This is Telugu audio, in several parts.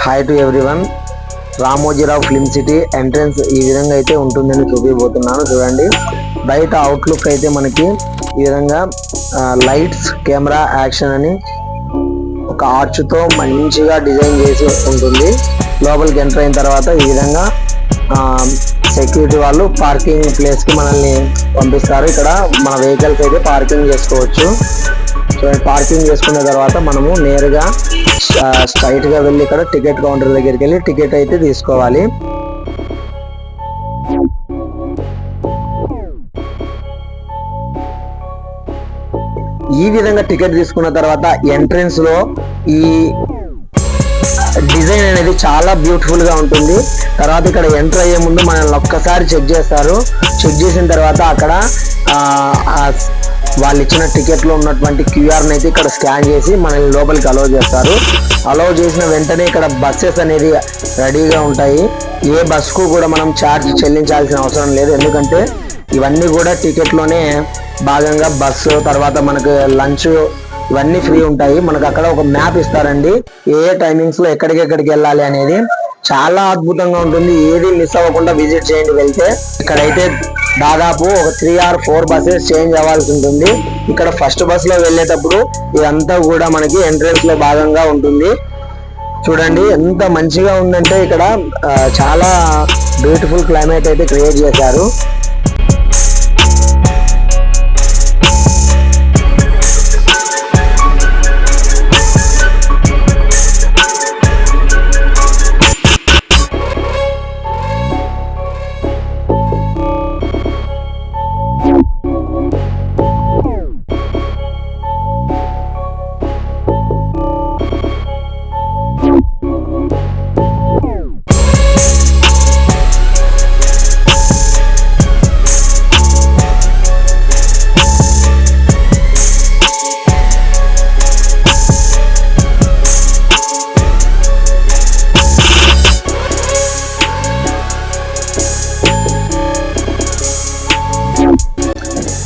Hi to everyone. Ramoji Rao film city entrance ఈ విధంగా అయితే ఉంటుందని చూపించబోతున్నాను. చూడండి, బయట అవుట్లుక్ అయితే మనకి ఈ విధంగా లైట్స్, కెమెరా, యాక్షన్ అని ఒక ఆర్చ్తో మంచిగా డిజైన్ చేసి ఉంటుంది. లోపలికి ఎంటర్ అయిన తర్వాత ఈ విధంగా సెక్యూరిటీ వాళ్ళు పార్కింగ్ ప్లేస్కి మనల్ని పంపిస్తారు. ఇక్కడ మన వెహికల్స్ అయితే పార్కింగ్ చేసుకోవచ్చు. పార్కింగ్ చేసుకున్న తర్వాత మనము నేరుగా స్ట్రైట్ గా వెళ్ళి ఇక్కడ టికెట్ కౌంటర్ దగ్గరికి వెళ్ళి టికెట్ అయితే తీసుకోవాలి. ఈ విధంగా టికెట్ తీసుకున్న తర్వాత ఎంట్రన్స్ లో ఈ డిజైన్ అనేది చాలా బ్యూటిఫుల్ గా ఉంటుంది. తర్వాత ఇక్కడ ఎంటర్ అయ్యే ముందు మనల్ని ఒక్కసారి చెక్ చేస్తారు. చెక్ చేసిన తర్వాత అక్కడ వాళ్ళు ఇచ్చిన టికెట్ లో ఉన్నటువంటి క్యూఆర్ అయితే ఇక్కడ స్కాన్ చేసి మనల్ని లోపలికి అలౌ చేస్తారు. అలౌ చేసిన వెంటనే ఇక్కడ బస్సెస్ అనేది రెడీగా ఉంటాయి. ఏ బస్కు కూడా మనం ఛార్జ్ చెల్లించాల్సిన అవసరం లేదు, ఎందుకంటే ఇవన్నీ కూడా టికెట్ లోనే భాగంగా బస్సు, తర్వాత మనకు లంచ్ ఇవన్నీ ఫ్రీ ఉంటాయి. మనకు అక్కడ ఒక మ్యాప్ ఇస్తారండి, ఏ టైమింగ్స్ లో ఎక్కడికి వెళ్ళాలి అనేది. చాలా అద్భుతంగా ఉంటుంది, ఏది మిస్ అవ్వకుండా విజిట్ చేయండి. వెళ్తే ఇక్కడైతే దాదాపు ఒక 3 or 4 బస్సెస్ చేంజ్ అవ్వాల్సి ఉంటుంది. ఇక్కడ ఫస్ట్ బస్ లో వెళ్ళేటప్పుడు ఇదంతా కూడా మనకి ఎంట్రన్స్ లో భాగంగా ఉంటుంది. చూడండి ఎంత మంచిగా ఉందంటే ఇక్కడ చాలా బ్యూటిఫుల్ క్లైమేట్ అయితే క్రియేట్ చేశారు.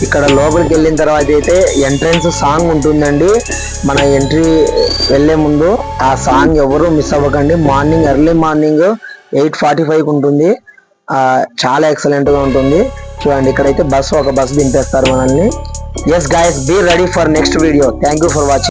ఇక్కడ లోపలికి వెళ్ళిన తర్వాత అయితే ఎంట్రన్స్ సాంగ్ ఉంటుందండి. మన ఎంట్రీ వెళ్ళే ముందు ఆ సాంగ్ ఎవరు మిస్ అవ్వకండి. ఎర్లీ మార్నింగ్ 8:45కి ఉంటుంది. చాలా ఎక్సలెంట్ గా ఉంటుంది. చూడండి, ఇక్కడైతే ఒక బస్సు దింపేస్తారు మనల్ని. Yes guys, be ready for next video. Thank you for watching.